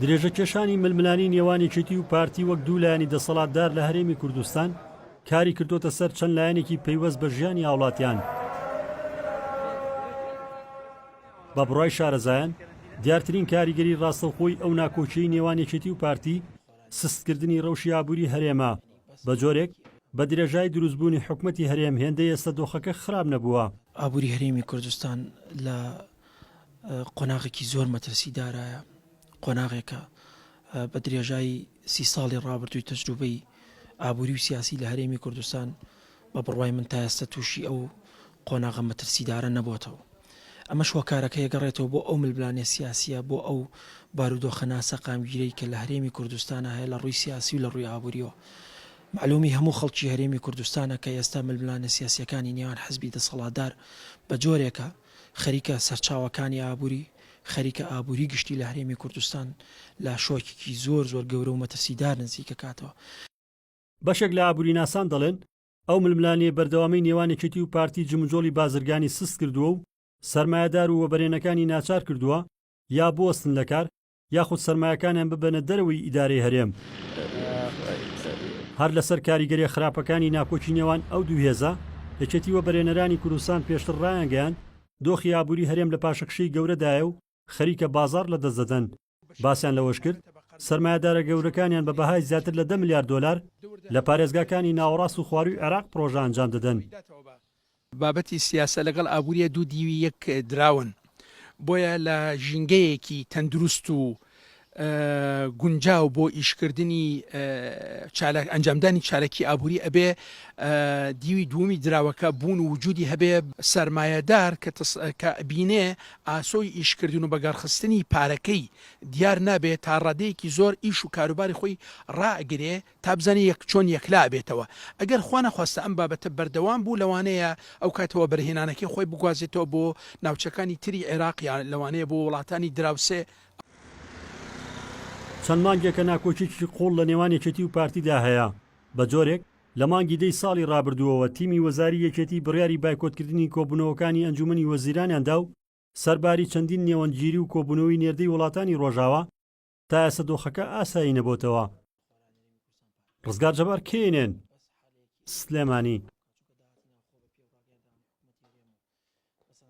درێژەکێشانی ململانی نێوانێکێتی و پارتی وەک دوو لایەنی دەسەڵاتدار لە هەرێمی کوردستان کاری کردوتە سەر چەند لایەنێکی پەیوەست بە ژیانی هاوڵاتیان. بە بڕای شارەزایان دیارترین کاریگەری ڕاستەوخۆی ئەو ناکۆچیی نێوانێکێتی و پارتی سستکردنی ڕەوشی ئابووری هەرێمە بە جۆرێک بە درێژای دروستبوونی حکومەتی هەرێم هێندەی ئێستا دۆخەکە خراپ نەبووە. ئابووری هەرێمی کوردستان لە قۆناغێکی زۆر مەترسیدارایە، قۆناغێکە بە درێژای 30 ساڵی ڕابردووی تەجروبەی ئابووری و سیاسی لە هەرێمی کوردستان بە بڕوای من تا ئێستا تووشی ئەو قۆناغە مەترسیدارە نەبووەتەوە. ئەمە شوەکارەکە گەڕێتەوە بۆ ئەو ملبلانێ سیاسیە، بۆ ئەو بارودۆخە ناسەقامگیرەی کە لە هەرێمی کوردستانە هەیە لە ڕووی سیاسی و لە ڕووی ئابووریەوە. معلومی هەموو خەڵکی هەرێمی کوردستانە کە ئێستا ملبلانە سیاسیەکانی نێوان حزبی دەسەڵاتدار بە جۆرێکە خەریکە سەرچاوەکانی ئابووری، خەریکە ئابووری گشتی لە هەرێمی کوردستان لە شۆکێکی زۆر گەورە و مەترسیدار نزیکە کاتەوە. بەشێک لە ئابووری ناسان دەڵێن ئەو ململانێ بەردەوامی نێوانێکێتی و پارتی جمجۆڵی بازرگانی سست کردووە و سەرمایەدار و وەبەرێنەکانی ناچار کردووە یا بوەستن لە کار یاخود سەرمایەکانیان ببەنە دەرەوەی ئیدارەی هەرێم. هەر لەسەر کاریگەری خراپەکانی ناکۆچی نێوان ئەو دوو هێزە یەکێتی وەبەرێنەرانی کوردستان پێشتر ڕایانگەیان دۆخی ئابووری هەرێم لە پاشەکشەی گەورەدایە و خەریکە بازار لە دەستدەدەن. باسییان لەوەش کرد سەرمایەدارە گەورەکانیان بە بەهای زیاتر لە 10 میلیارد دلار لە پارێزگاکانی ناوەڕاست و خواروی عێراق پرۆژە ئەنجام دەدەن. بابەتی سیاسە لەگەڵ ئابووریە دوو دیوی یەک دراون، بۆیە لە ژینگەیەکی تەندروست و گونجاو بۆ ئیشکردنی ئەنجامدانی چارەکی ئابووری ئەبێ دیوی دووەمی دراوەکە بوون و وجودی هەبێ سەرمایەدار کە بینێ ئاسۆی ئیشکردن و بەگارخستنی پارەکەی دیار نابێت تا ڕادەیەکی زۆر ئیش و کاروباری خۆی ڕائگرێ تا بزانێ چۆن یەکلا بێتەوە. ئەگەر خوا نەخواستە ئەم بابەتە بەردەوام بوو لەوانەیە ئەو کاتەوە بەرهێنانەکەی خۆی بگوازێتەوە بۆ ناوچەکانی تری عێراقیان لەوانەیە بۆ وڵاتانی دراوسێ. چەند مانگێکە ناکۆچێکی قوڵ لە نێوانێکێتی و پارتیدا هەیە. بە جۆرێک لە مانگی دەی ساڵی ڕابردووەوە تیمی وەزاری یەکێتی بڕیاری بایکۆتکردنی کۆبوونەوەکانی ئەنجومەنی وەزیرانیاندا و سەرباری چەندین نێوەنگیری و کۆبوونەوەی نێردەی وڵاتانی ڕۆژاوە تا ئێستا دۆخەکە ئاسایی نەبووتەوە. ڕزگار جەبار کێنێن سلێمانی.